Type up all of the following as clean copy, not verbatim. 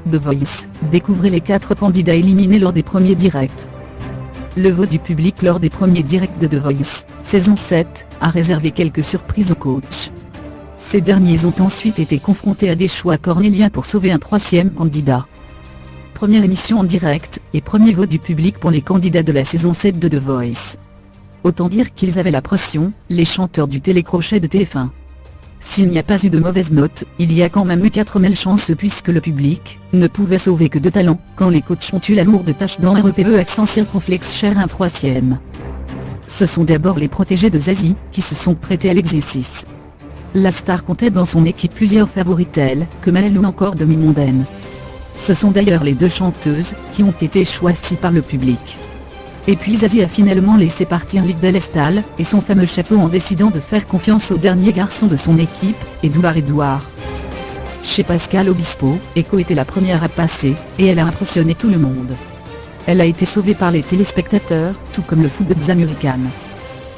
The Voice, découvrez les 4 candidats éliminés lors des premiers directs. Le vote du public lors des premiers directs de The Voice, saison 7, a réservé quelques surprises aux coachs. Ces derniers ont ensuite été confrontés à des choix cornéliens pour sauver un 3e candidat. Première émission en direct, et premier vote du public pour les candidats de la saison 7 de The Voice. Autant dire qu'ils avaient la pression, les chanteurs du télécrochet de TF1. S'il n'y a pas eu de mauvaise note, il y a quand même eu 4 malchances puisque le public ne pouvait sauver que 2 talents, quand les coachs ont eu la lourde tâche d'en REPE accent circonflexe cher un 3e. Ce sont d'abord les protégés de Zazie, qui se sont prêtés à l'exercice. La star comptait dans son équipe plusieurs favorites telles que Malal ou encore Demi-Mondaine. Ce sont d'ailleurs les 2 chanteuses qui ont été choisies par le public. Et puis Zazie a finalement laissé partir Liv Delestal et son fameux chapeau en décidant de faire confiance au dernier garçon de son équipe, Edouard. Chez Pascal Obispo, Echo était la première à passer, et elle a impressionné tout le monde. Elle a été sauvée par les téléspectateurs, tout comme le fou de Xamurican.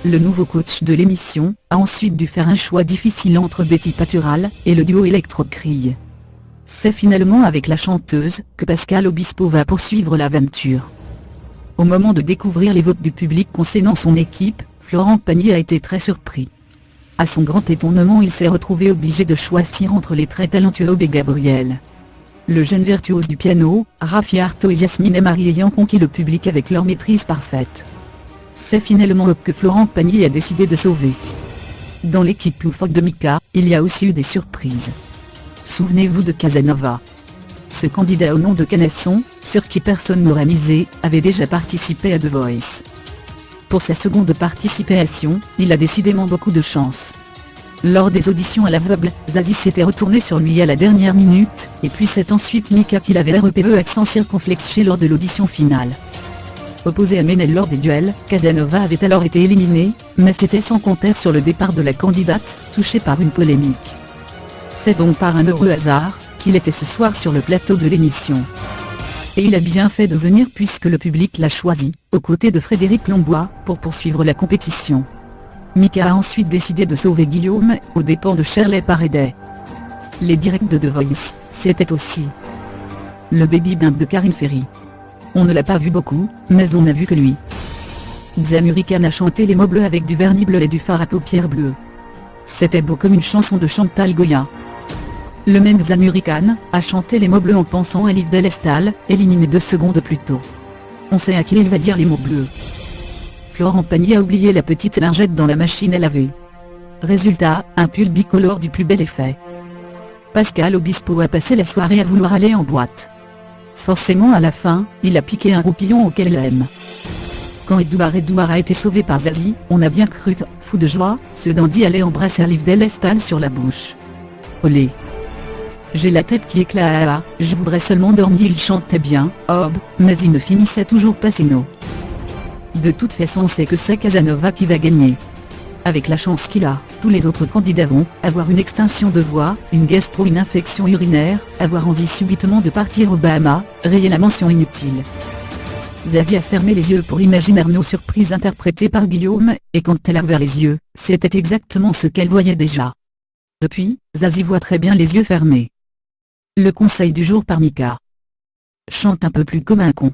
Le nouveau coach de l'émission a ensuite dû faire un choix difficile entre Betty Patural et le duo Electro-Crille. C'est finalement avec la chanteuse que Pascal Obispo va poursuivre l'aventure. Au moment de découvrir les votes du public concernant son équipe, Florent Pagny a été très surpris. À son grand étonnement, il s'est retrouvé obligé de choisir entre les très talentueux Aube et Gabriel. Le jeune virtuose du piano, Rafi Arto et Yasmine et Marie ayant conquis le public avec leur maîtrise parfaite. C'est finalement Aube que Florent Pagny a décidé de sauver. Dans l'équipe loufoque de Mika, il y a aussi eu des surprises. Souvenez-vous de Casanova. Ce candidat au nom de Canasson, sur qui personne n'aurait misé, avait déjà participé à The Voice. Pour sa seconde participation, il a décidément beaucoup de chance. Lors des auditions à l'aveugle, Zazie s'était retourné sur lui à la dernière minute, et puis c'est ensuite Mika qui l'avait REPE accent circonflexe lors de l'audition finale. Opposé à Ménel lors des duels, Casanova avait alors été éliminé, mais c'était sans compter sur le départ de la candidate, touchée par une polémique. C'est donc par un heureux hasard qu'il était ce soir sur le plateau de l'émission. Et il a bien fait de venir puisque le public l'a choisi, aux côtés de Frédéric Lombois, pour poursuivre la compétition. Mika a ensuite décidé de sauver Guillaume, aux dépens de Shirley Paredet. Les directs de The Voice, c'était aussi le baby bump de Karine Ferry. On ne l'a pas vu beaucoup, mais on n'a vu que lui. Xamurican a chanté les mots bleus avec du vernis bleu et du fard à paupières bleues. C'était beau comme une chanson de Chantal Goya. Le même Xamurican a chanté les mots bleus en pensant à Liv Delestal, éliminé 2 secondes plus tôt. On sait à qui il va dire les mots bleus. Florent Pagny a oublié la petite lingette dans la machine à laver. Résultat, un pull bicolore du plus bel effet. Pascal Obispo a passé la soirée à vouloir aller en boîte. Forcément à la fin, il a piqué un roupillon auquel il aime. Quand Edouard a été sauvé par Zazie, on a bien cru que, fou de joie, ce dandy allait embrasser Liv Delestal sur la bouche. Olé. J'ai la tête qui éclate, je voudrais seulement dormir. Il chantait bien, mais il ne finissait toujours pas ses notes. De toute façon c'est que c'est Casanova qui va gagner. Avec la chance qu'il a, tous les autres candidats vont avoir une extinction de voix, une gastro, une infection urinaire, avoir envie subitement de partir aux Bahamas, rayer la mention inutile. Zazie a fermé les yeux pour imaginer nos surprises interprétées par Guillaume, et quand elle a ouvert les yeux, c'était exactement ce qu'elle voyait déjà. Depuis, Zazie voit très bien les yeux fermés. Le conseil du jour par Mika. Chante un peu plus comme un con.